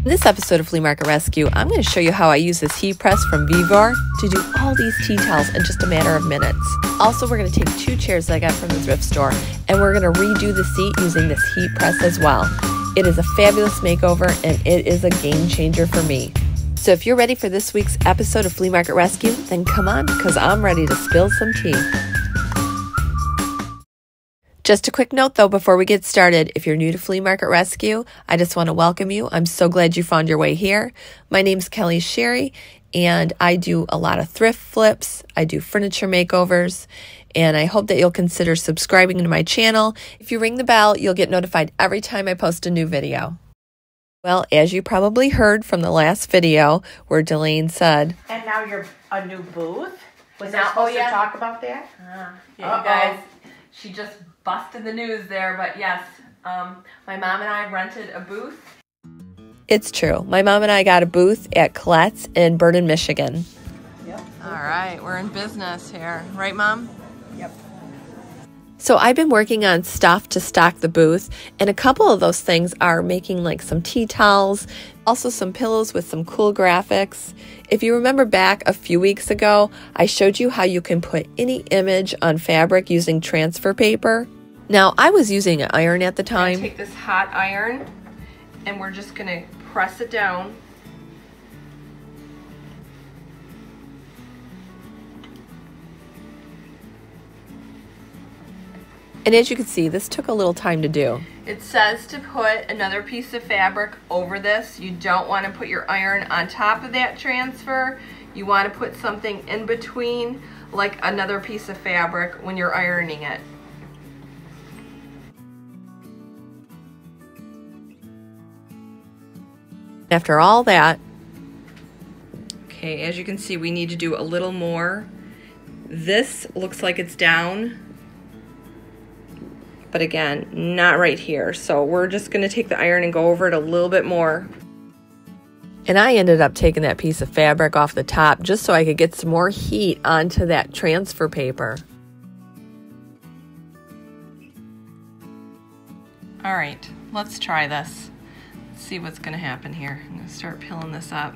In this episode of Flea Market Rescue, I'm going to show you how I use this heat press from Vevor to do all these tea towels in just a matter of minutes. Also, we're going to take 2 chairs that I got from the thrift store, and we're going to redo the seat using this heat press as well. It is a fabulous makeover, and it is a game changer for me. So if you're ready for this week's episode of Flea Market Rescue, then come on, because I'm ready to spill some tea. Just a quick note though before we get started, if you're new to Flea Market Rescue, I just want to welcome you. I'm so glad you found your way here. My name's Kelly Sherry, and I do a lot of thrift flips. I do furniture makeovers, and I hope that you'll consider subscribing to my channel. If you ring the bell, you'll get notified every time I post a new video. Well, as you probably heard from the last video where Delane said, and now you're a new booth? Was I supposed to talk about that? Yeah, you guys, she just busted the news there, but yes, my mom and I rented a booth. It's true. My mom and I got a booth at Colette's in Burton, Michigan. Yep. All right, we're in business here. Right, Mom? Yep. So I've been working on stuff to stock the booth, and a couple of those things are making like some tea towels, also some pillows with some cool graphics. If you remember back a few weeks ago, I showed you how you can put any image on fabric using transfer paper. Now, I was using an iron at the time. Take this hot iron, and we're just going to press it down. And as you can see, this took a little time to do. It says to put another piece of fabric over this. You don't want to put your iron on top of that transfer. You want to put something in between, like another piece of fabric when you're ironing it. After all that, okay, as you can see, we need to do a little more. This looks like it's down, but again, not right here. So we're just gonna take the iron and go over it a little bit more. And I ended up taking that piece of fabric off the top just so I could get some more heat onto that transfer paper. All right, let's try this. Let's see what's gonna happen here. I'm gonna start peeling this up.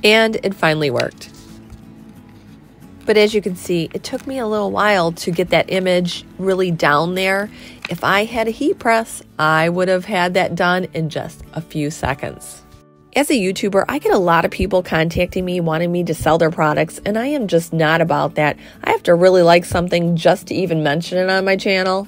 And it finally worked. But as you can see, it took me a little while to get that image really down there. If I had a heat press, I would have had that done in just a few seconds. As a YouTuber, I get a lot of people contacting me wanting me to sell their products, and I am just not about that. I have to really like something just to even mention it on my channel.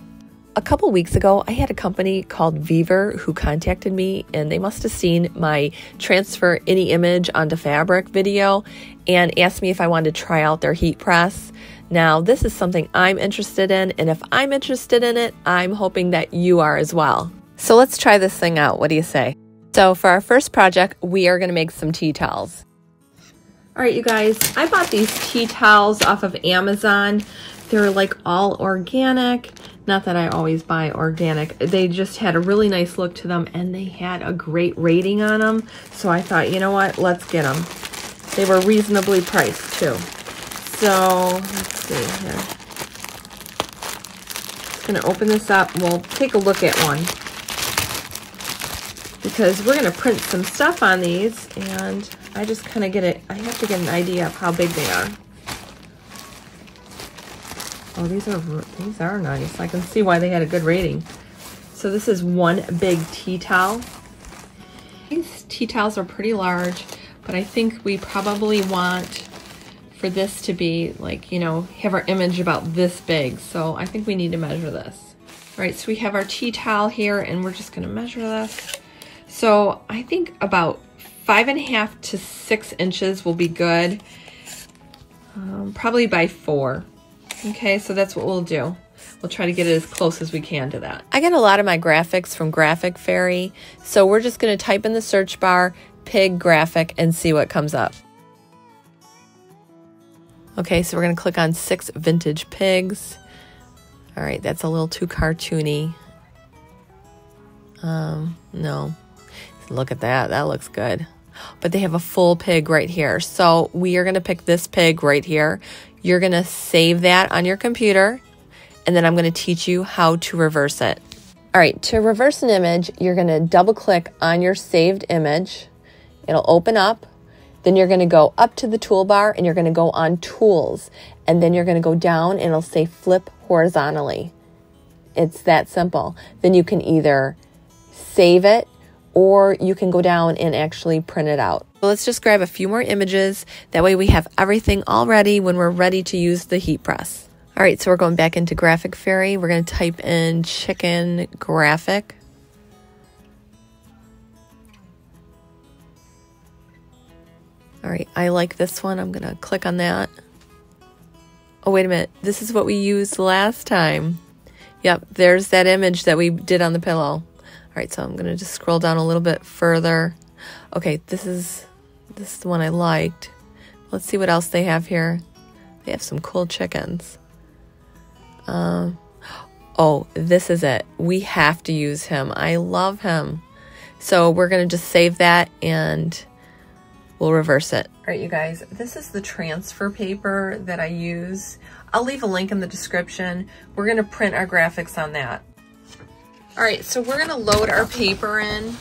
A couple weeks ago, I had a company called Vevor who contacted me, and they must have seen my transfer any image onto fabric video and asked me if I wanted to try out their heat press. Now, this is something I'm interested in, and if I'm interested in it, I'm hoping that you are as well. So let's try this thing out. What do you say? So for our first project, we are going to make some tea towels. All right, you guys, I bought these tea towels off of Amazon. They're like all organic. Not that I always buy organic. They just had a really nice look to them, and they had a great rating on them. So I thought, you know what, let's get them. They were reasonably priced too. So let's see here. Just gonna open this up. We'll take a look at one because we're gonna print some stuff on these, and I just kind of I have to get an idea of how big they are. Oh, these are nice. I can see why they had a good rating. So this is one big tea towel. These tea towels are pretty large, but I think we probably want for this to be like, you know, have our image about this big. So I think we need to measure this. All right, so we have our tea towel here, and we're just gonna measure this. So I think about 5.5 to 6 inches will be good. Probably by 4. Okay, so that's what we'll do. We'll try to get it as close as we can to that. I get a lot of my graphics from Graphic Fairy, so we're just going to type in the search bar, pig graphic, and see what comes up. Okay, so we're going to click on 6 vintage pigs. All right, that's a little too cartoony. No. Look at that. That looks good. But they have a full pig right here. So we are going to pick this pig right here. You're going to save that on your computer, and then I'm going to teach you how to reverse it. All right, to reverse an image, you're going to double click on your saved image. It'll open up. Then you're going to go up to the toolbar and you're going to go on Tools. And then you're going to go down and it'll say Flip Horizontally. It's that simple. Then you can either save it or you can go down and actually print it out. So let's just grab a few more images. That way we have everything all ready when we're ready to use the heat press. All right, so we're going back into Graphic Fairy. We're going to type in chicken graphic. All right, I like this one. I'm going to click on that. Oh, wait a minute. This is what we used last time. Yep, there's that image that we did on the pillow. All right, so I'm going to just scroll down a little bit further. Okay, this is the one I liked. Let's see what else they have here. They have some cool chickens. Oh, this is it. We have to use him. I love him. So we're going to just save that and we'll reverse it. All right, you guys, this is the transfer paper that I use. I'll leave a link in the description. We're going to print our graphics on that. All right, so we're going to load our paper in.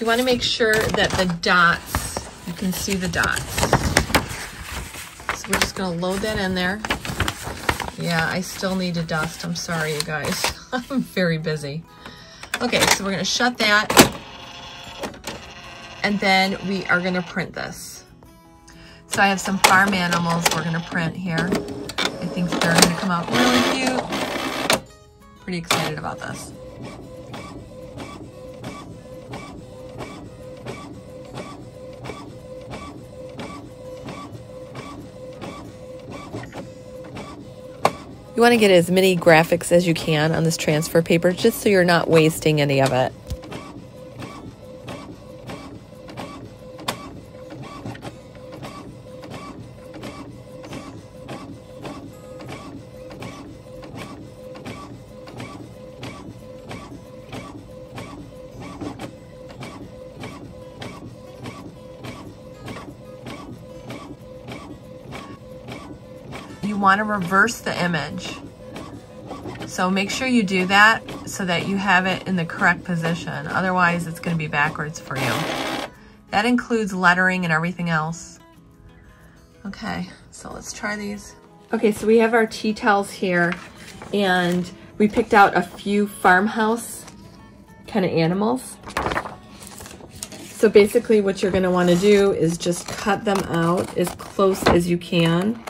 You want to make sure that the dots, you can see the dots. So we're just going to load that in there. Yeah, I still need to dust. I'm sorry, you guys. I'm very busy. Okay, so we're going to shut that. And then we are going to print this. So I have some farm animals we're going to print here. I think they're going to come out really cute. Pretty excited about this. You want to get as many graphics as you can on this transfer paper just so you're not wasting any of it. You want to reverse the image. So make sure you do that so that you have it in the correct position. Otherwise, it's going to be backwards for you. That includes lettering and everything else. Okay, so let's try these. Okay, so we have our tea towels here, and we picked out a few farmhouse kind of animals. So basically what you're going to want to do is just cut them out as close as you can.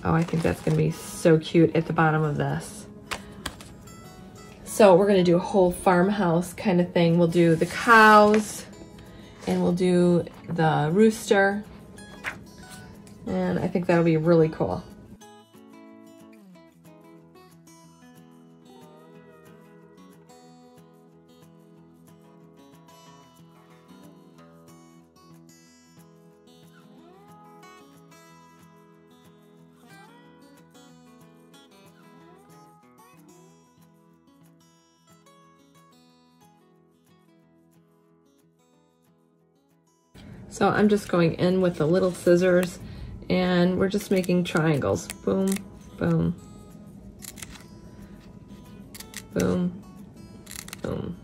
Oh, I think that's going to be so cute at the bottom of this. So we're going to do a whole farmhouse kind of thing. We'll do the cows, and we'll do the rooster, and I think that'll be really cool. So I'm just going in with the little scissors, and we're just making triangles. Boom, boom, boom, boom.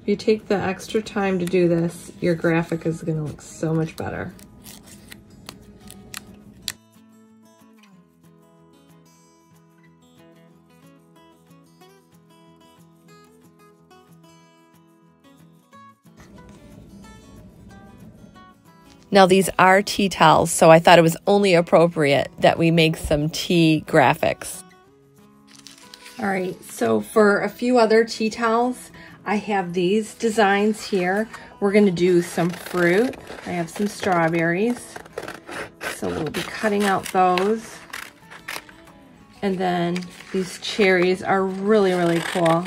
If you take the extra time to do this, your graphic is going to look so much better. Now these are tea towels, so I thought it was only appropriate that we make some tea graphics. All right, so for a few other tea towels, I have these designs here. We're gonna do some fruit. I have some strawberries, so we'll be cutting out those. And then these cherries are really, really cool.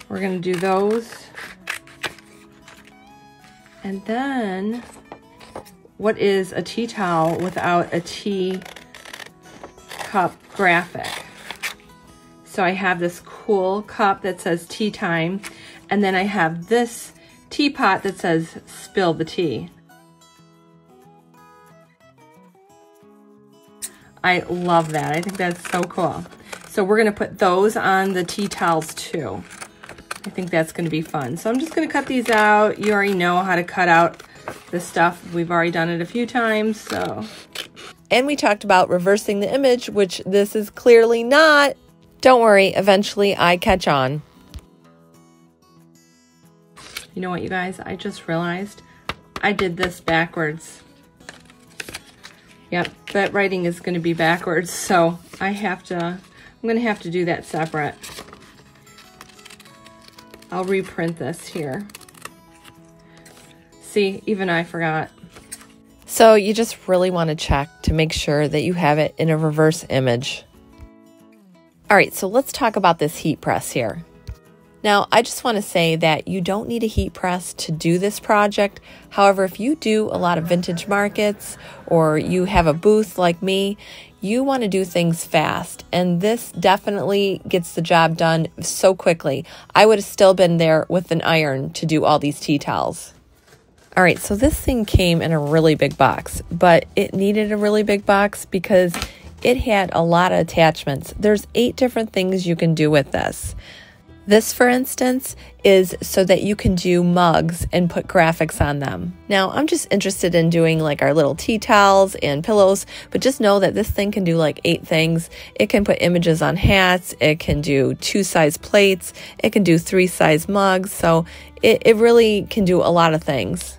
We're gonna do those. And then what is a tea towel without a tea cup graphic? So I have this cool cup that says tea time, and then I have this teapot that says spill the tea. I love that. I think that's so cool. So we're gonna put those on the tea towels too. I think that's gonna be fun. So I'm just gonna cut these out. You already know how to cut out this stuff. We've already done it a few times, so. And we talked about reversing the image, which this is clearly not. Don't worry, eventually I catch on. You know what, you guys? I just realized I did this backwards. Yep, that writing is going to be backwards, so I'm going to have to do that separate. I'll reprint this here. See, even I forgot. So you just really want to check to make sure that you have it in a reverse image. All right, so let's talk about this heat press here. Now, I just want to say that you don't need a heat press to do this project. However, if you do a lot of vintage markets or you have a booth like me, you want to do things fast. And this definitely gets the job done so quickly. I would have still been there with an iron to do all these tea towels. All right, so this thing came in a really big box, but it needed a really big box because it had a lot of attachments. There's 8 different things you can do with this. This, for instance, is so that you can do mugs and put graphics on them. Now, I'm just interested in doing like our little tea towels and pillows, but just know that this thing can do like 8 things. It can put images on hats, it can do 2-size plates, it can do 3-size mugs, so it really can do a lot of things.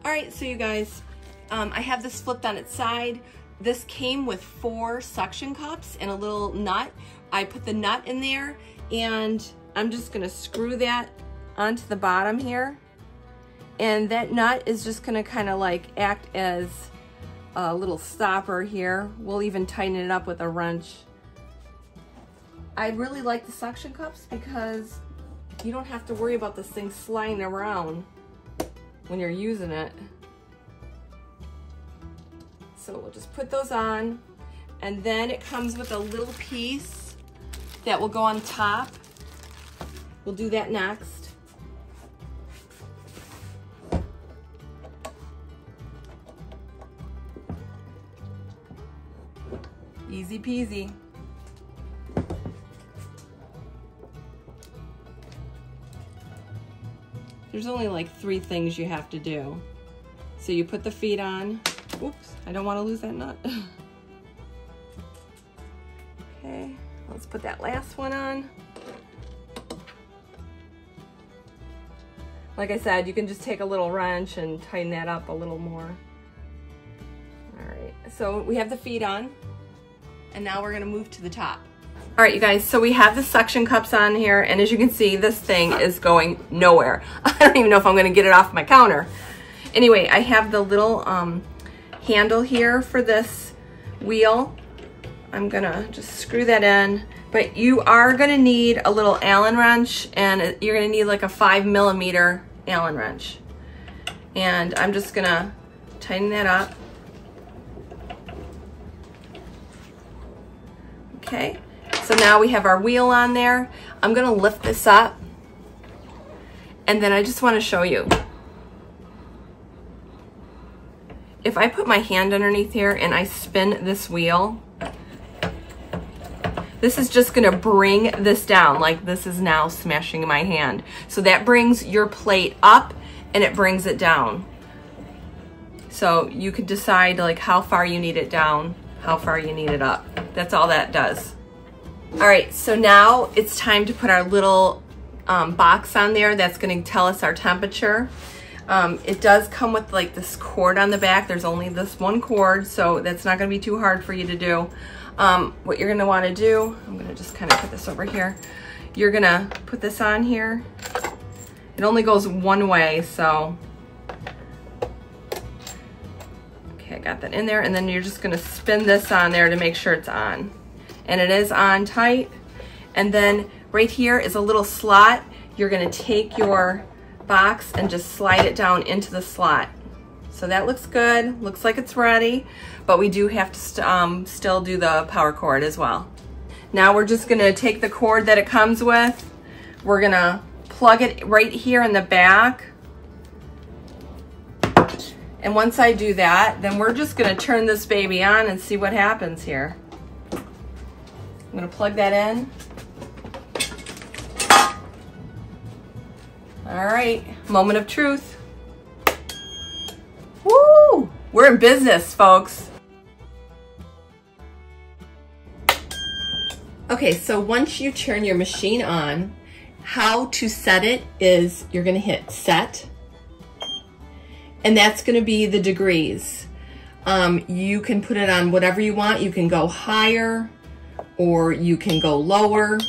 All right, so you guys, I have this flipped on its side. This came with 4 suction cups and a little nut. I put the nut in there and I'm just gonna screw that onto the bottom here. And that nut is just gonna kind of like act as a little stopper here. We'll even tighten it up with a wrench. I really like the suction cups because you don't have to worry about this thing sliding around when you're using it. So we'll just put those on, and then it comes with a little piece that will go on top. We'll do that next. Easy peasy. There's only like 3 things you have to do. So you put the feet on. Oops, I don't want to lose that nut. Okay, let's put that last one on. Like I said, you can just take a little wrench and tighten that up a little more. All right, so we have the feet on, and now we're gonna move to the top. All right, you guys, so we have the suction cups on here, and as you can see, this thing is going nowhere. I don't even know if I'm gonna get it off my counter. Anyway, I have the little handle here for this wheel. I'm gonna just screw that in, but you are gonna need a little Allen wrench, and you're gonna need like a 5mm Allen wrench. And I'm just gonna tighten that up. Okay, so now we have our wheel on there. I'm gonna lift this up, and then I just wanna show you. If I put my hand underneath here and I spin this wheel, this is just gonna bring this down, like this is now smashing my hand. So that brings your plate up and it brings it down. So you could decide like how far you need it down, how far you need it up. That's all that does. All right, so now it's time to put our little box on there that's gonna tell us our temperature. It does come with like this cord on the back. There's only this one cord, so that's not gonna be too hard for you to do. What you're gonna wanna do, I'm gonna just kind of put this over here. You're gonna put this on here. It only goes one way, so. Okay, I got that in there, and then you're just gonna spin this on there to make sure it's on. And it is on tight. And then right here is a little slot. You're gonna take your box and just slide it down into the slot. So that looks good, looks like it's ready, but we do have to still do the power cord as well. Now we're just gonna take the cord that it comes with, we're gonna plug it right here in the back. And once I do that, then we're just gonna turn this baby on and see what happens here. I'm gonna plug that in. All right, moment of truth. Woo! We're in business, folks. Okay, so once you turn your machine on, how to set it is you're gonna hit set, and that's gonna be the degrees. You can put it on whatever you want. You can go higher or you can go lower.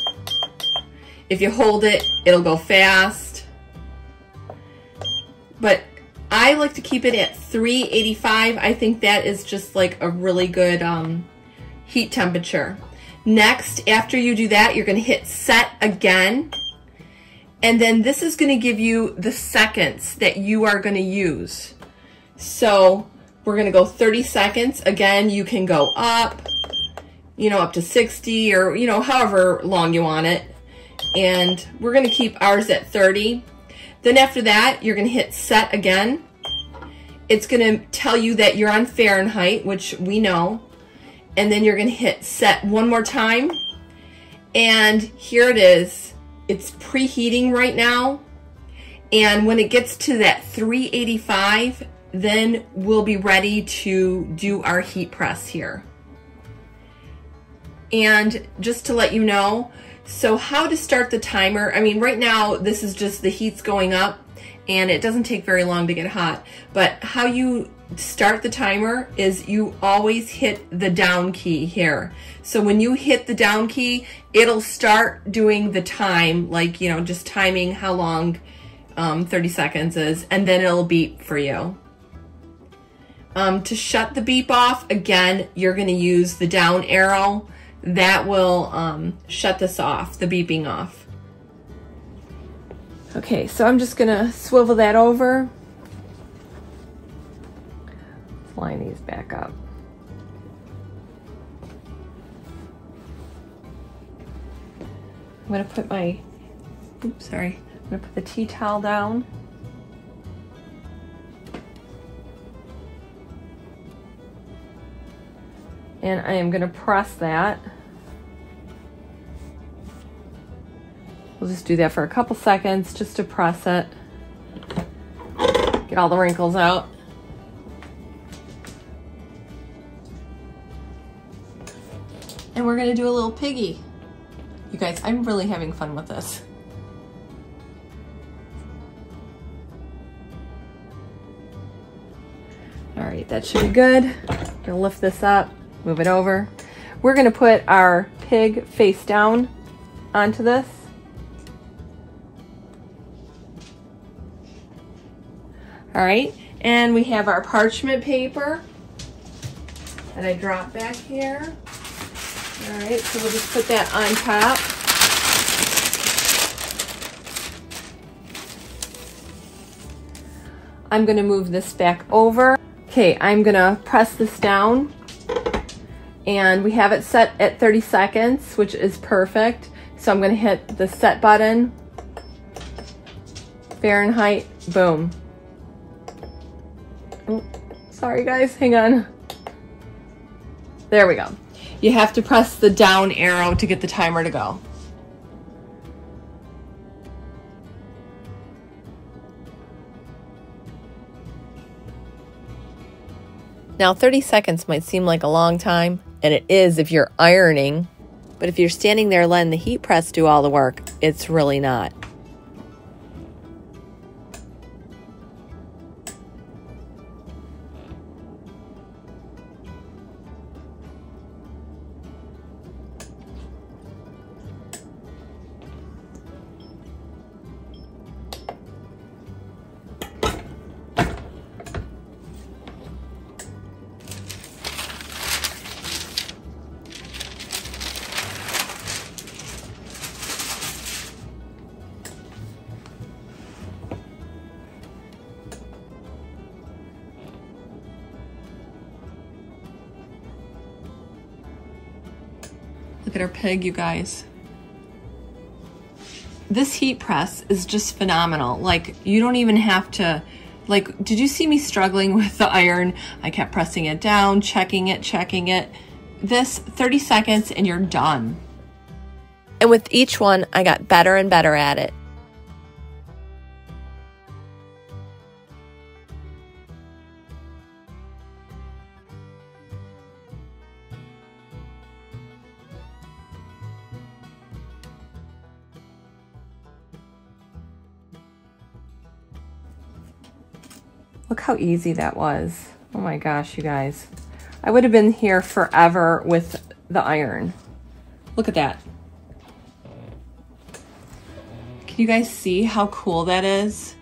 If you hold it, it'll go fast. But I like to keep it at 385. I think that is just like a really good heat temperature. Next, after you do that, you're gonna hit set again. And then this is gonna give you the seconds that you are gonna use. So we're gonna go 30 seconds. Again, you can go up, you know, up to 60 or, you know, however long you want it. And we're gonna keep ours at 30. Then after that, you're gonna hit set again. It's gonna tell you that you're on Fahrenheit, which we know. And then you're gonna hit set one more time. And here it is. It's preheating right now. And when it gets to that 385, then we'll be ready to do our heat press here. And just to let you know, so how to start the timer, I mean, right now, this is just the heat's going up and it doesn't take very long to get hot. But how you start the timer is you always hit the down key here. So when you hit the down key, it'll start doing the time, like, you know, just timing how long 30 seconds is, and then it'll beep for you. To shut the beep off, again, you're gonna use the down arrow. That will shut this off, the beeping off. Okay, so I'm just gonna swivel that over. Let's line these back up. I'm gonna put my, oops, sorry. I'm gonna put the tea towel down. And I am gonna press that. We'll just do that for a couple seconds just to press it. Get all the wrinkles out. And we're gonna do a little piggy. You guys, I'm really having fun with this. All right, that should be good. Gonna lift this up, move it over. We're gonna put our pig face down onto this. All right, and we have our parchment paper that I drop back here. All right, so we'll just put that on top. I'm gonna move this back over. Okay, I'm gonna press this down, and we have it set at 30 seconds, which is perfect. So I'm gonna hit the set button, Fahrenheit, boom. Oh, sorry guys, hang on. There we go. You have to press the down arrow to get the timer to go. Now 30 seconds might seem like a long time, and it is if you're ironing, but if you're standing there letting the heat press do all the work, it's really not. Look at our pig, you guys. This heat press is just phenomenal. Like, you don't even have to, like, did you see me struggling with the iron? I kept pressing it down, checking it. This, 30 seconds and you're done. And with each one, I got better and better at it. Look how easy that was. Oh my gosh, you guys. I would have been here forever with the iron. Look at that. Can you guys see how cool that is?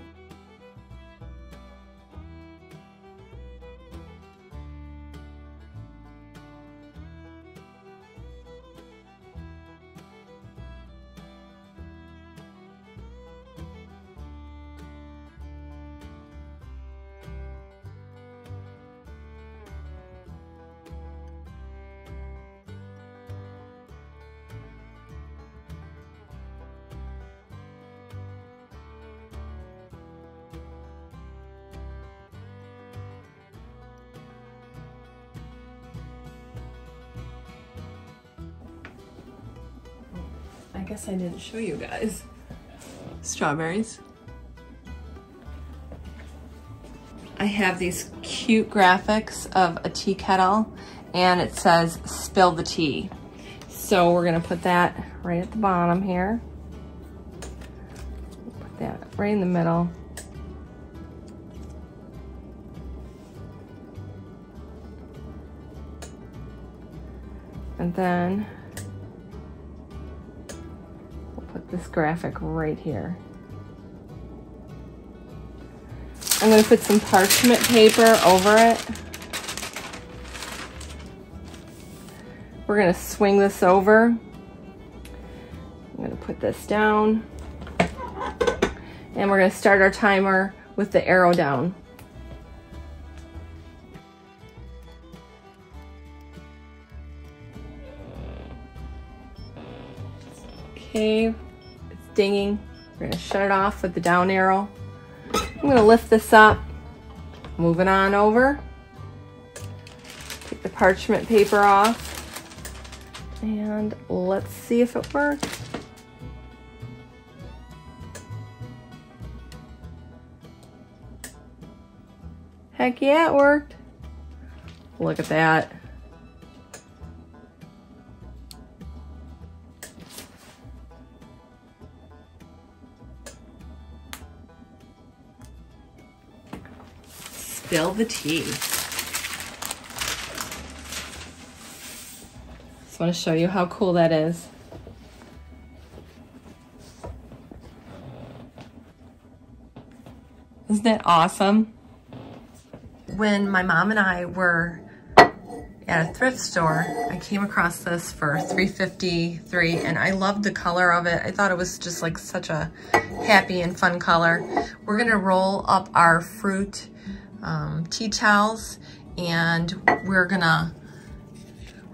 I guess I didn't show you guys. Strawberries. I have these cute graphics of a tea kettle and it says spill the tea. So we're gonna put that right at the bottom here. Put that right in the middle. And then this graphic right here. I'm going to put some parchment paper over it. We're going to swing this over. I'm going to put this down. And we're going to start our timer with the arrow down. Okay. Dinging. We're going to shut it off with the down arrow. I'm going to lift this up, move it on over, take the parchment paper off, and let's see if it works. Heck yeah, it worked. Look at that. Spill the tea. Just want to show you how cool that is. Isn't that awesome? When my mom and I were at a thrift store, I came across this for $3.53 and I loved the color of it. I thought it was just like such a happy and fun color. We're gonna roll up our fruit tea towels and we're gonna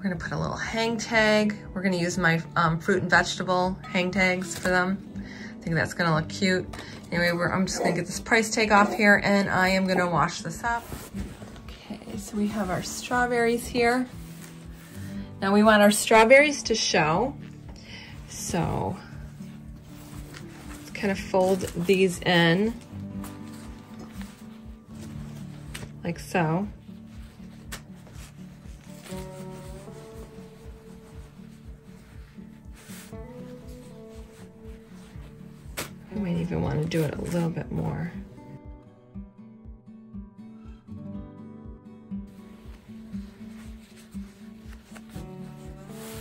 put a little hang tag. We're gonna use my fruit and vegetable hang tags for them. I think that's gonna look cute. Anyway, I'm just gonna get this price tag off here and I am gonna wash this up. Okay, so we have our strawberries here. Now we want our strawberries to show. So let's kind of fold these in like so. I might even want to do it a little bit more.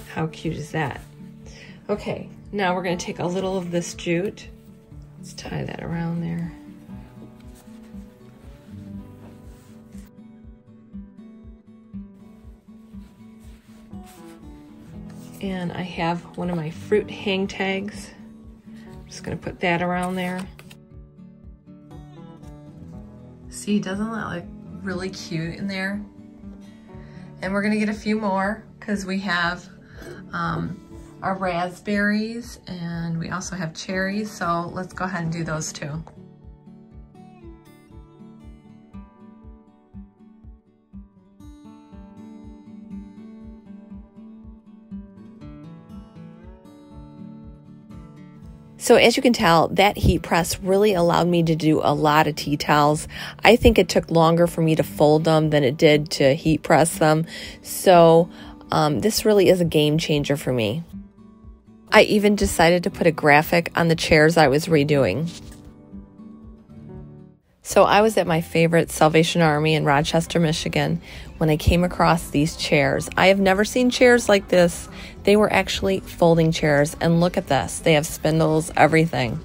How cute is that? Okay, now we're going to take a little of this jute. Let's tie that around there. And I have one of my fruit hang tags. I'm just gonna put that around there. See, doesn't that look really cute in there? And we're gonna get a few more because we have are raspberries, and we also have cherries, so let's go ahead and do those too. So as you can tell, that heat press really allowed me to do a lot of tea towels. I think it took longer for me to fold them than it did to heat press them. So this really is a game changer for me. I even decided to put a graphic on the chairs I was redoing. So I was at my favorite Salvation Army in Rochester, Michigan, when I came across these chairs. I have never seen chairs like this. They were actually folding chairs, and look at this. They have spindles, everything.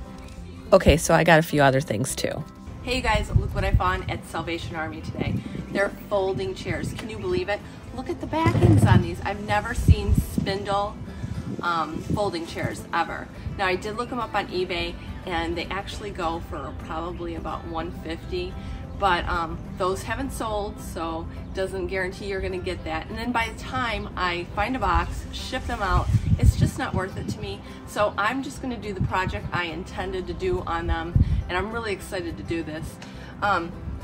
Okay, so I got a few other things too. Hey you guys, look what I found at Salvation Army today. They're folding chairs. Can you believe it? Look at the back ends on these. I've never seen spindle folding chairs ever. Now I did look them up on eBay, and they actually go for probably about $150, but those haven't sold, so doesn't guarantee you're gonna get that. And then by the time I find a box, ship them out, it's just not worth it to me. So I'm just gonna do the project I intended to do on them, and I'm really excited to do this.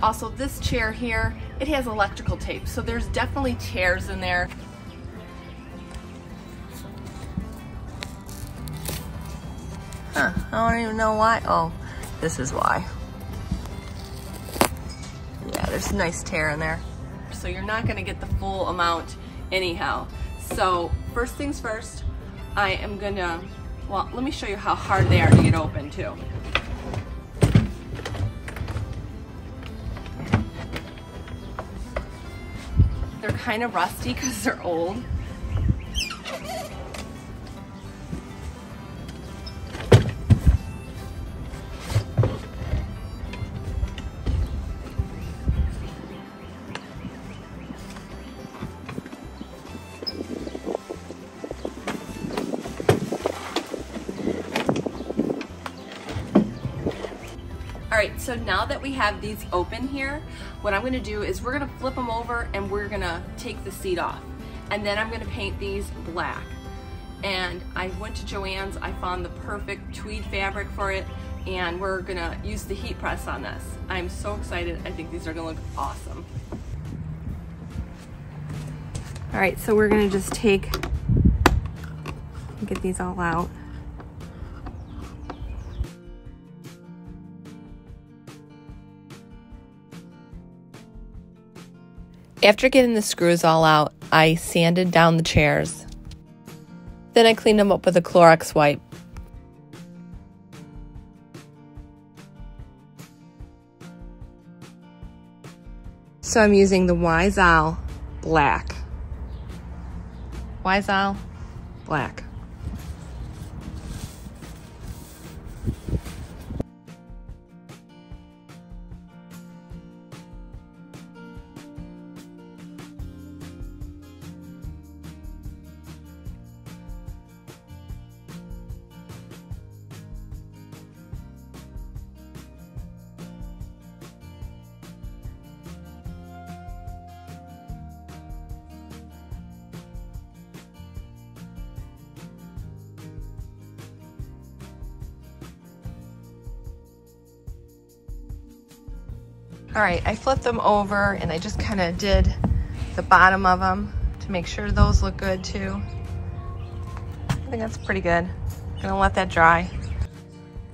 Also, this chair here, it has electrical tape, so there's definitely tears in there. Huh, I don't even know why. Oh, this is why. Yeah, there's a nice tear in there. So you're not gonna get the full amount anyhow. So first things first, I am gonna, well, let me show you how hard they are to get open too. They're kind of rusty because they're old. Alright, so now that we have these open here, what I'm going to do is we're going to flip them over and we're going to take the seat off. And then I'm going to paint these black. And I went to Joann's, I found the perfect tweed fabric for it, and we're going to use the heat press on this. I'm so excited, I think these are going to look awesome. Alright, so we're going to just get these all out. After getting the screws all out, I sanded down the chairs. Then I cleaned them up with a Clorox wipe. So I'm using the Wise Owl Black. Wise Owl Black. All right, I flipped them over and I just kind of did the bottom of them to make sure those look good too. I think that's pretty good. Gonna let that dry.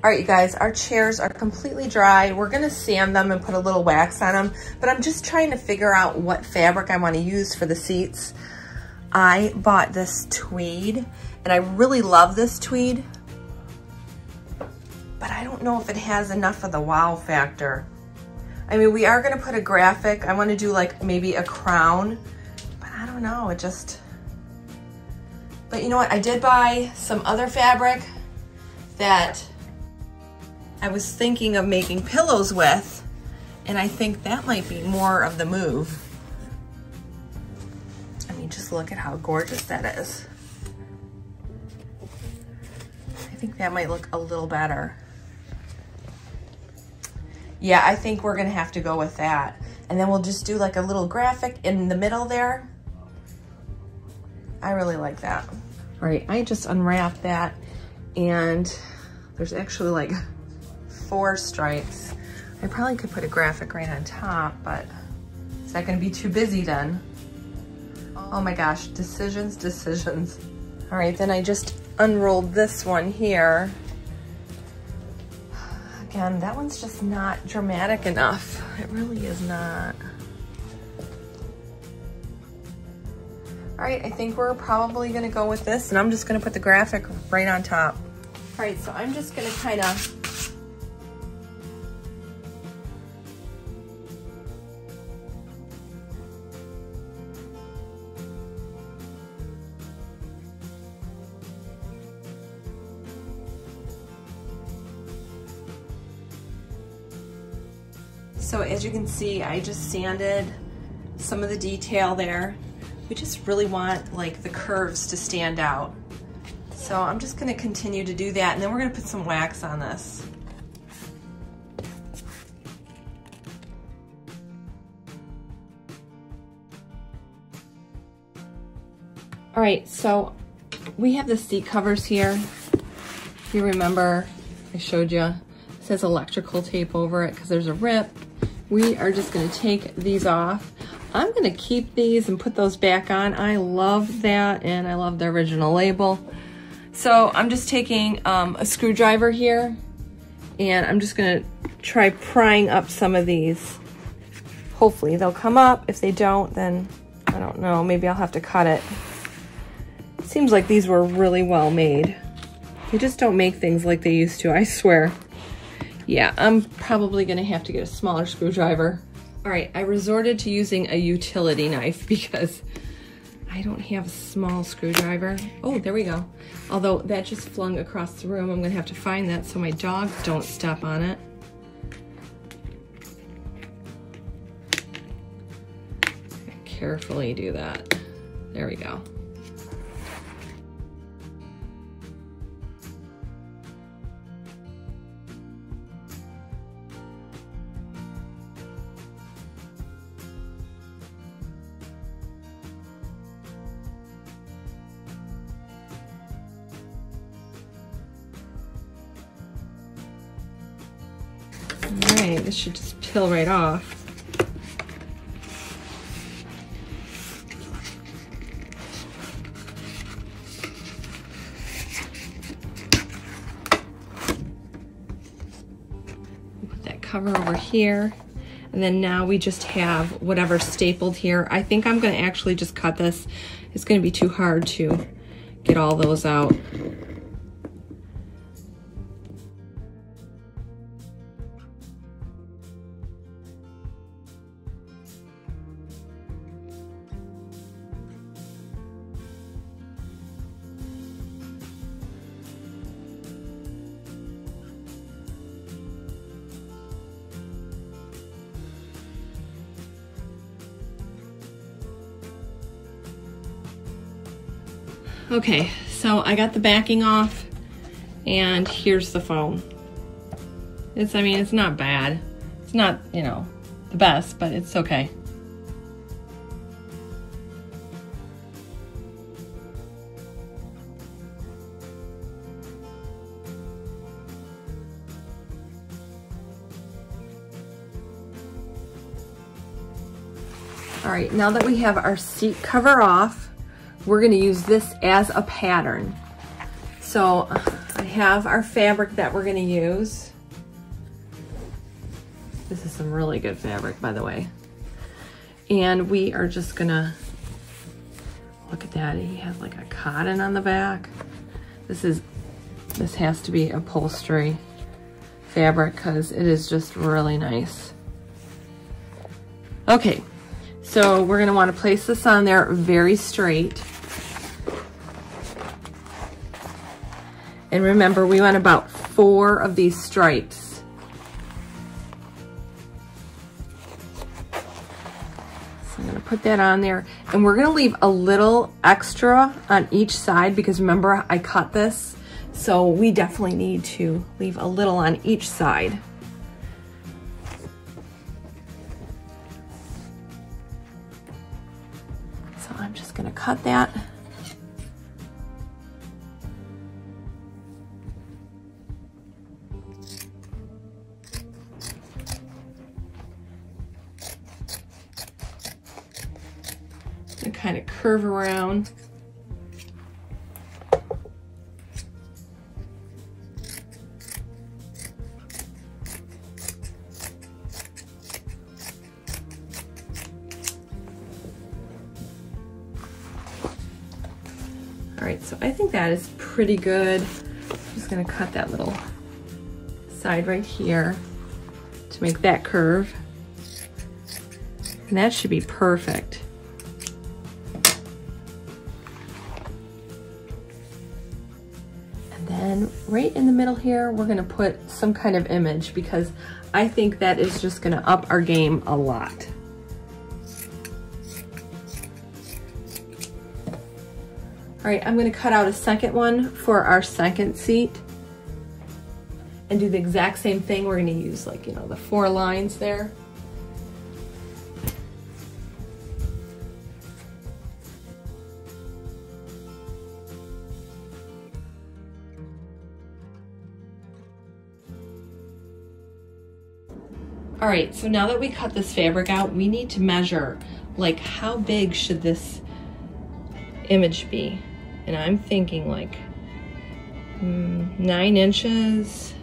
All right, you guys, our chairs are completely dry. We're gonna sand them and put a little wax on them, but I'm just trying to figure out what fabric I wanna use for the seats. I bought this tweed and I really love this tweed, but I don't know if it has enough of the wow factor. I mean, we are gonna put a graphic. I wanna do like maybe a crown, but I don't know, it just, but you know what? I did buy some other fabric that I was thinking of making pillows with, and I think that might be more of the move. I mean, just look at how gorgeous that is. I think that might look a little better. Yeah, I think we're gonna have to go with that. And then we'll just do like a little graphic in the middle there. I really like that. All right, I just unwrapped that and there's actually like 4 stripes. I probably could put a graphic right on top, but is that gonna be too busy then? Oh my gosh, decisions, decisions. All right, then I just unrolled this one here. Again, that one's just not dramatic enough. It really is not. All right, I think we're probably gonna go with this, and I'm just gonna put the graphic right on top. All right, so I'm just gonna kind of So as you can see, I just sanded some of the detail there. We just really want like the curves to stand out. So I'm just gonna continue to do that, and then we're gonna put some wax on this. All right, so we have the seat covers here. If you remember, I showed you, it says electrical tape over it because there's a rip. We are just gonna take these off. I'm gonna keep these and put those back on. I love that, and I love the original label. So I'm just taking a screwdriver here, and I'm just gonna try prying up some of these. Hopefully they'll come up. If they don't, then I don't know, maybe I'll have to cut it. It seems like these were really well made. They just don't make things like they used to, I swear. Yeah, I'm probably gonna have to get a smaller screwdriver. All right, I resorted to using a utility knife because I don't have a small screwdriver. Oh, there we go. Although that just flung across the room, I'm gonna have to find that so my dogs don't step on it. Carefully do that. There we go. All right, this should just peel right off. Put that cover over here. And then now we just have whatever stapled here. I think I'm gonna actually just cut this. It's gonna be too hard to get all those out. Okay, so I got the backing off, and here's the foam. I mean, it's not bad. It's not, you know, the best, but it's okay. All right, now that we have our seat cover off, we're gonna use this as a pattern. So I have our fabric that we're gonna use. This is some really good fabric, by the way. And we are just gonna, look at that, he has like a cotton on the back. This has to be upholstery fabric because it is just really nice. Okay, so we're gonna wanna place this on there very straight. And remember, we want about 4 of these stripes. So I'm gonna put that on there, and we're gonna leave a little extra on each side because remember, I cut this, so we definitely need to leave a little on each side. So I'm just gonna cut that. gonna kind of curve around. All right, so I think that is pretty good. I'm just gonna cut that little side right here to make that curve. And that should be perfect. And then right in the middle here, we're gonna put some kind of image because I think that is just gonna up our game a lot. All right, I'm gonna cut out a second one for our second seat and do the exact same thing. We're gonna use like, you know, the 4 lines there. All right, so now that we cut this fabric out, we need to measure, like, how big should this image be? And I'm thinking like 9 inches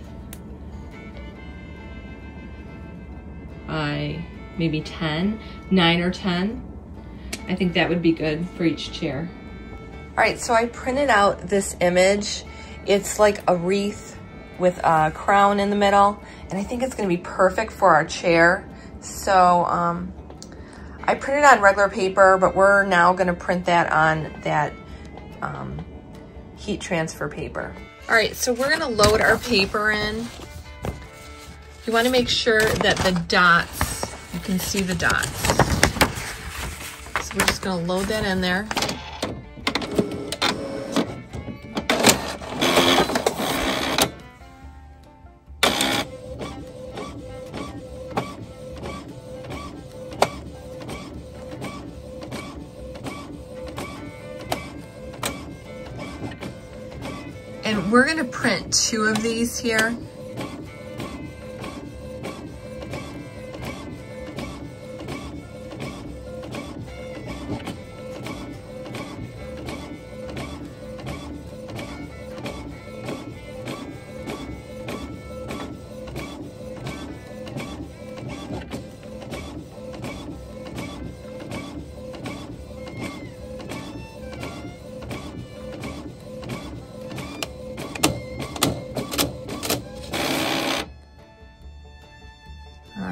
by maybe 10, 9 or 10. I think that would be good for each chair. All right, so I printed out this image. It's like a wreath with a crown in the middle, and I think it's gonna be perfect for our chair. So I printed on regular paper, but we're now gonna print that on that heat transfer paper. All right, so we're gonna load our paper in. You wanna make sure that the dots, you can see the dots. So we're just gonna load that in there. And we're gonna print 2 of these here.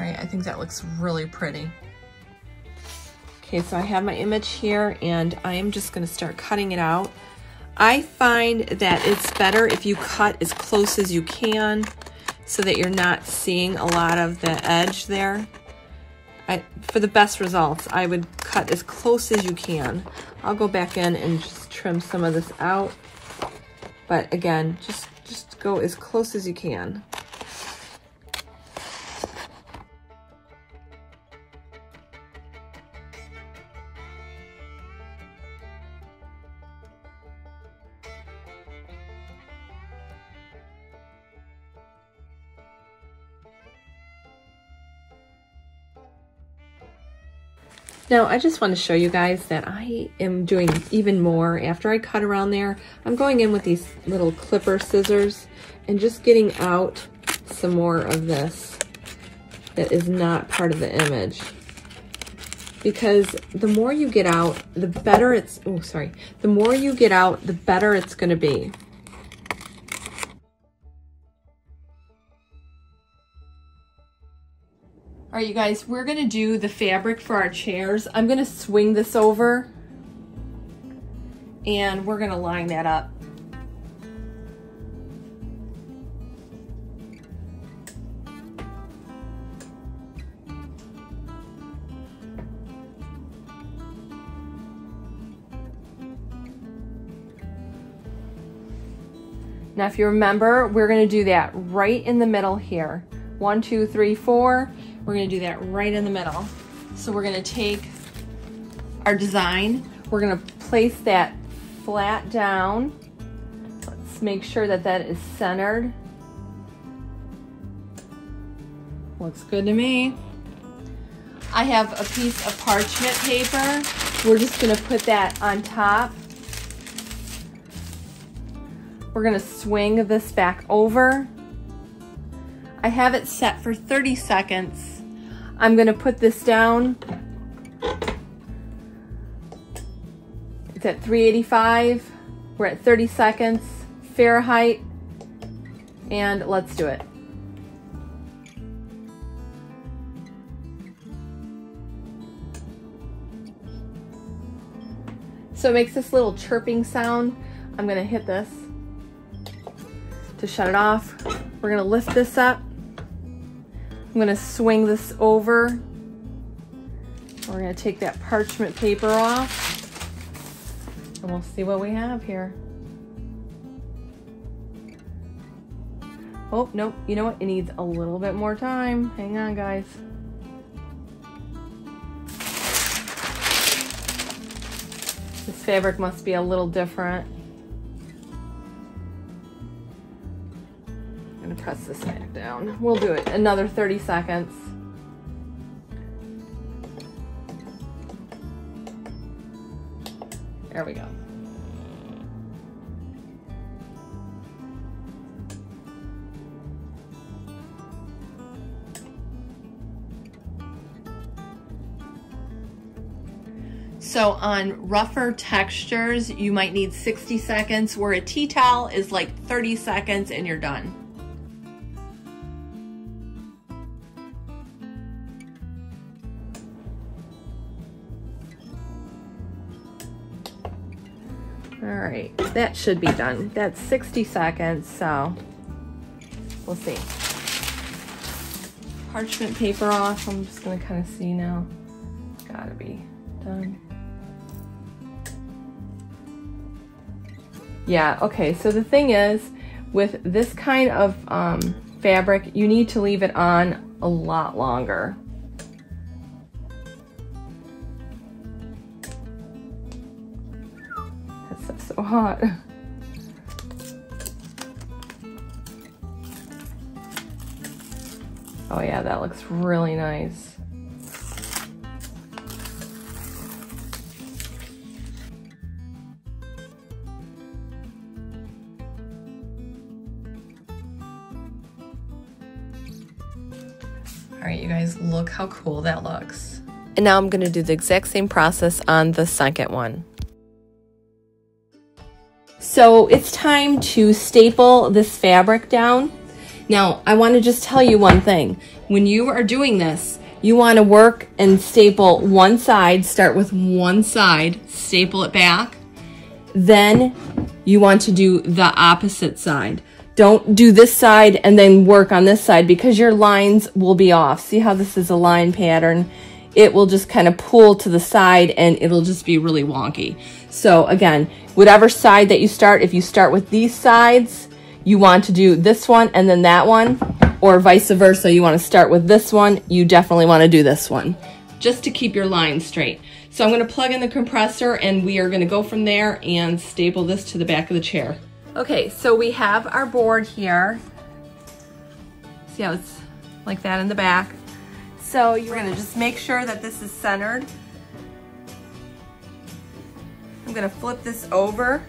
I think that looks really pretty. Okay, so I have my image here and I am just gonna start cutting it out. I find that it's better if you cut as close as you can so that you're not seeing a lot of the edge there. For the best results, I would cut as close as you can. I'll go back in and just trim some of this out. But again, just go as close as you can. Now, I just want to show you guys that I am doing even more. After I cut around there, I'm going in with these little clipper scissors and just getting out some more of this that is not part of the image. Because the more you get out, the better it's, the more you get out, the better it's going to be. All right, you guys, we're gonna do the fabric for our chairs. I'm gonna swing this over and we're gonna line that up. Now, if you remember, we're gonna do that right in the middle here. 1, 2, 3, 4. We're gonna do that right in the middle. So we're gonna take our design, we're gonna place that flat down. Let's make sure that that is centered. Looks good to me. I have a piece of parchment paper. We're just gonna put that on top. We're gonna swing this back over. I have it set for 30 seconds. I'm gonna put this down. It's at 385. We're at 30 seconds, Fahrenheit, and let's do it. So it makes this little chirping sound. I'm gonna hit this to shut it off. We're gonna lift this up. I'm gonna swing this over. We're gonna take that parchment paper off. And we'll see what we have here. Oh, nope, you know what? It needs a little bit more time. Hang on, guys. This fabric must be a little different. I'm gonna press this back down. We'll do it another 30 seconds. There we go. So on rougher textures, you might need 60 seconds, where a tea towel is like 30 seconds and you're done. All right, that should be done. That's 60 seconds, so we'll see. Parchment paper off. I'm just gonna kind of see now. Gotta be done. Yeah, okay, so the thing is, with this kind of fabric, you need to leave it on a lot longer. That's so hot. Oh yeah, that looks really nice. All right, you guys, look how cool that looks. And now I'm going to do the exact same process on the second one. So it's time to staple this fabric down. Now, I want to just tell you one thing. When you are doing this, you want to work and staple one side, start with one side, staple it back. Then you want to do the opposite side. Don't do this side and then work on this side, because your lines will be off. See how this is a line pattern? It will just kind of pull to the side and it'll just be really wonky. So again, whatever side that you start, if you start with these sides, you want to do this one and then that one, or vice versa. You want to start with this one, you definitely want to do this one, just to keep your lines straight. So I'm going to plug in the compressor and we are going to go from there and staple this to the back of the chair. Okay, so we have our board here. See how it's like that in the back? So you're gonna just make sure that this is centered. I'm gonna flip this over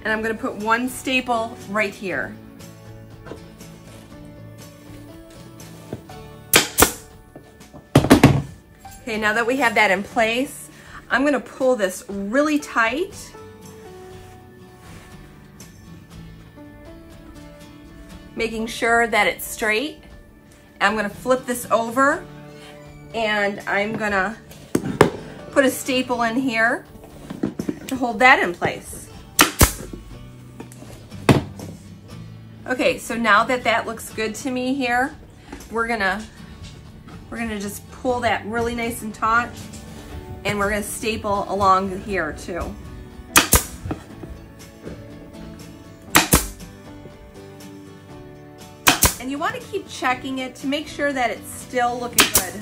and I'm gonna put one staple right here. Okay, now that we have that in place, I'm gonna pull this really tight. Making sure that it's straight. I'm gonna flip this over and I'm gonna put a staple in here to hold that in place. Okay, so now that that looks good to me here, we're gonna just pull that really nice and taut, and we're gonna staple along here too. And you want to keep checking it to make sure that it's still looking good.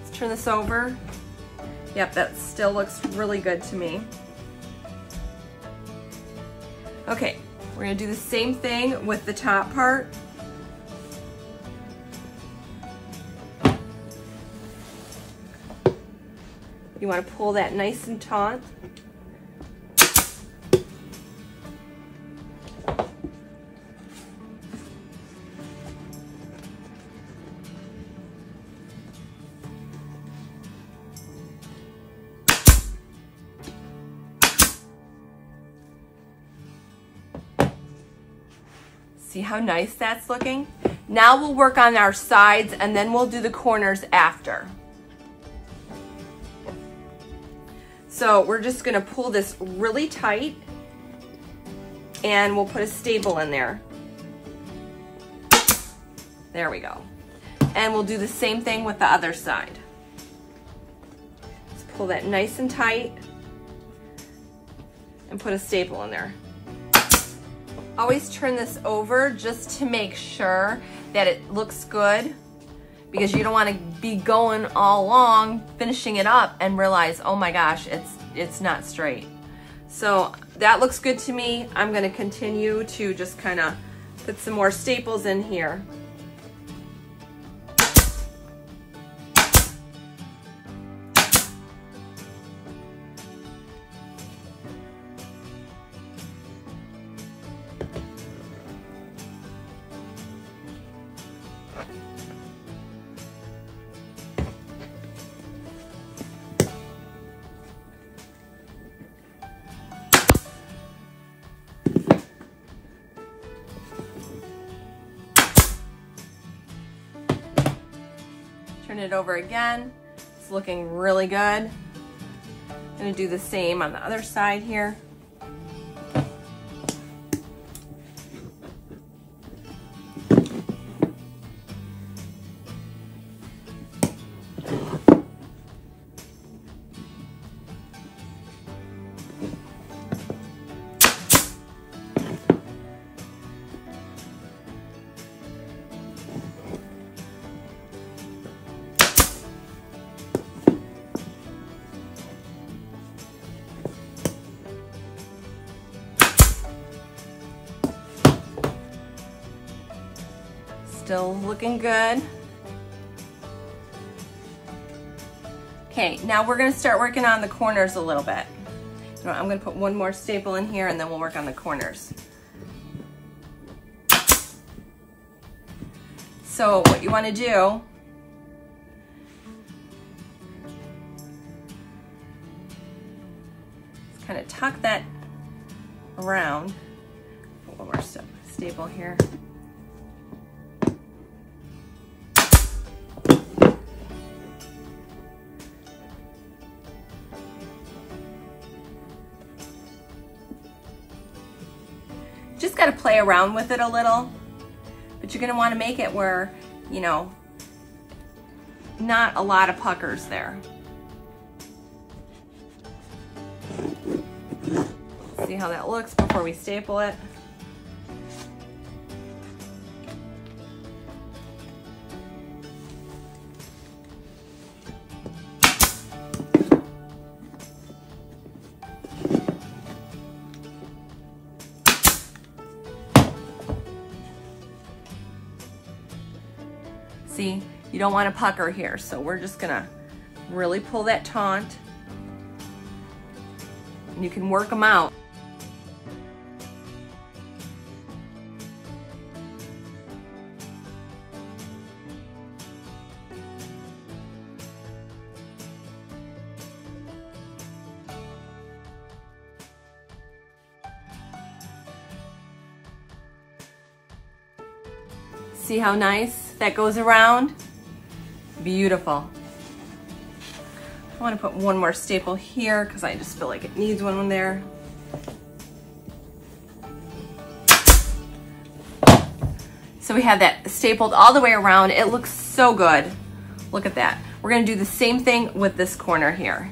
Let's turn this over. Yep, that still looks really good to me. Okay, we're going to do the same thing with the top part. You want to pull that nice and taut. See how nice that's looking? Now we'll work on our sides and then we'll do the corners after. So we're just gonna pull this really tight and we'll put a staple in there. There we go. And we'll do the same thing with the other side. Let's pull that nice and tight and put a staple in there. Always turn this over just to make sure that it looks good, because you don't want to be going all along finishing it up and realize, oh my gosh, it's not straight. So that looks good to me. I'm going to continue to just kind of put some more staples in here. Turn it over again. It's looking really good. I'm going to do the same on the other side here. Still looking good. Okay, now we're going to start working on the corners a little bit. I'm going to put one more staple in here and then we'll work on the corners. So what you want to do is kind of tuck that around. Put one more staple here. Just got to play around with it a little, but you're going to want to make it where, you know, not a lot of puckers there. See how that looks before we staple it. See, you don't want to pucker here, so we're just gonna really pull that taut, and you can work them out. See how nice that goes around? Beautiful. I want to put one more staple here because I just feel like it needs one there. So we have that stapled all the way around. It looks so good. Look at that. We're going to do the same thing with this corner here.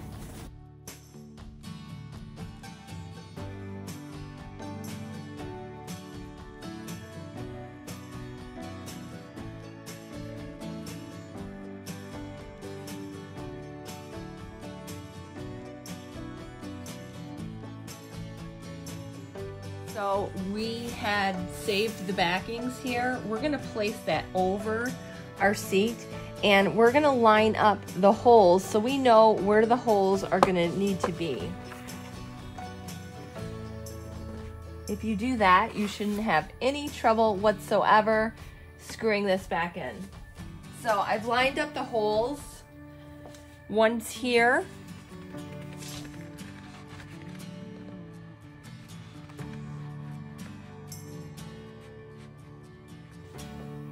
So we had saved the backings here. We're gonna place that over our seat And we're gonna line up the holes so we know where the holes are gonna need to be. If you do that, you shouldn't have any trouble whatsoever screwing this back in. So I've lined up the holes. One's here.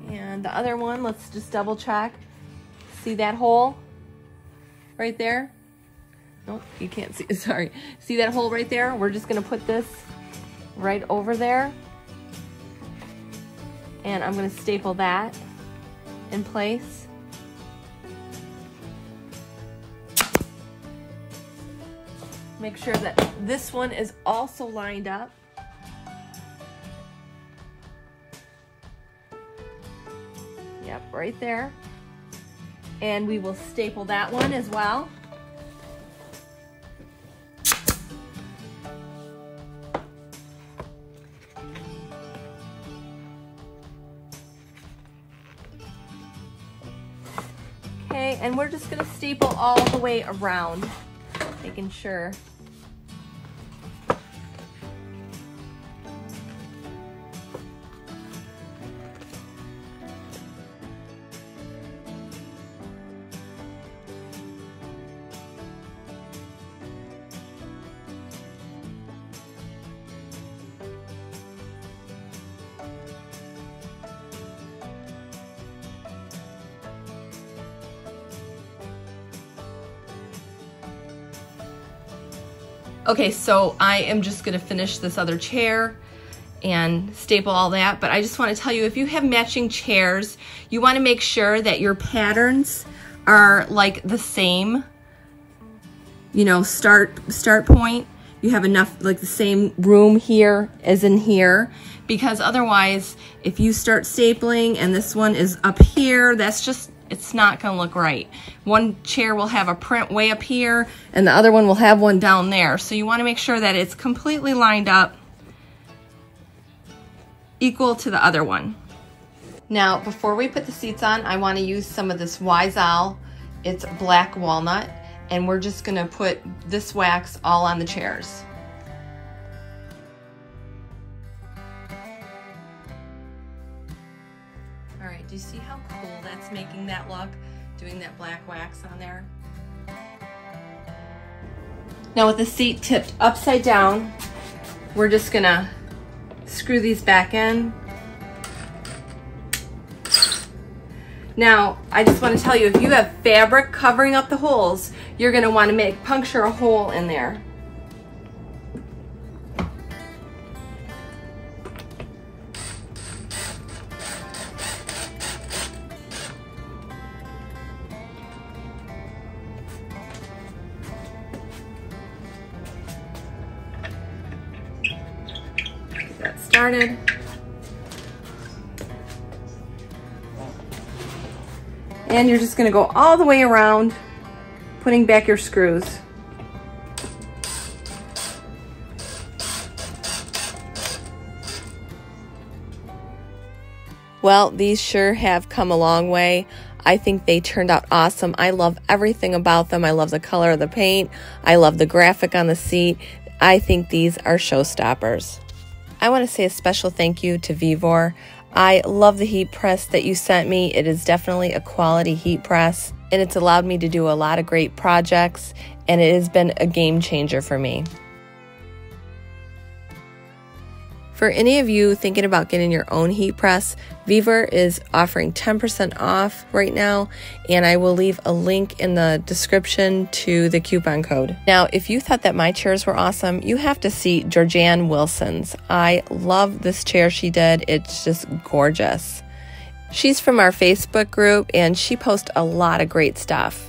And the other one, let's just double check. See that hole right there? Nope, you can't see, sorry. See that hole right there? We're just gonna put this right over there. And I'm gonna staple that in place. Make sure that this one is also lined up. Yep, right there. And we will staple that one as well. Okay, and we're just gonna staple all the way around, making sure. Okay, so I am just gonna finish this other chair and staple all that, but I just wanna tell you, if you have matching chairs, you wanna make sure that your patterns are like the same, you know, start point. You have enough, like the same room here as in here, because otherwise, if you start stapling and this one is up here, that's just, it's not gonna look right. One chair will have a print way up here and the other one will have one down there. So you wanna make sure that it's completely lined up equal to the other one. Now, before we put the seats on, I wanna use some of this Wise Owl. It's black walnut, and we're just gonna put this wax all on the chairs. All right, do you see how cool that's making that look, doing that black wax on there? Now with the seat tipped upside down, we're just gonna screw these back in. Now, I just want to tell you, if you have fabric covering up the holes, you're gonna want to puncture a hole in there. Get that started. And you're just gonna go all the way around, putting back your screws. Well, these sure have come a long way. I think they turned out awesome. I love everything about them. I love the color of the paint. I love the graphic on the seat. I think these are showstoppers. I want to say a special thank you to Vevor. I love the heat press that you sent me. It is definitely a quality heat press, and it's allowed me to do a lot of great projects, and it has been a game changer for me. For any of you thinking about getting your own heat press, Vevor is offering 10% off right now, and I will leave a link in the description to the coupon code. Now, if you thought that my chairs were awesome, you have to see Georgianne Wilson's. I love this chair she did. It's just gorgeous. She's from our Facebook group, and she posts a lot of great stuff.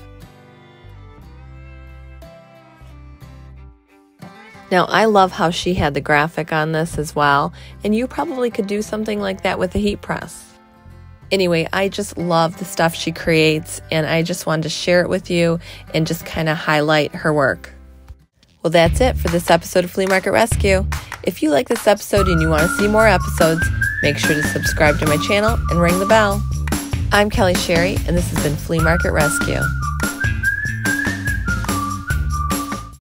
Now, I love how she had the graphic on this as well, and you probably could do something like that with a heat press. Anyway, I just love the stuff she creates, and I just wanted to share it with you and just kind of highlight her work. Well, that's it for this episode of Flea Market Rescue. If you like this episode and you want to see more episodes, make sure to subscribe to my channel and ring the bell. I'm Kelly Sherry, and this has been Flea Market Rescue.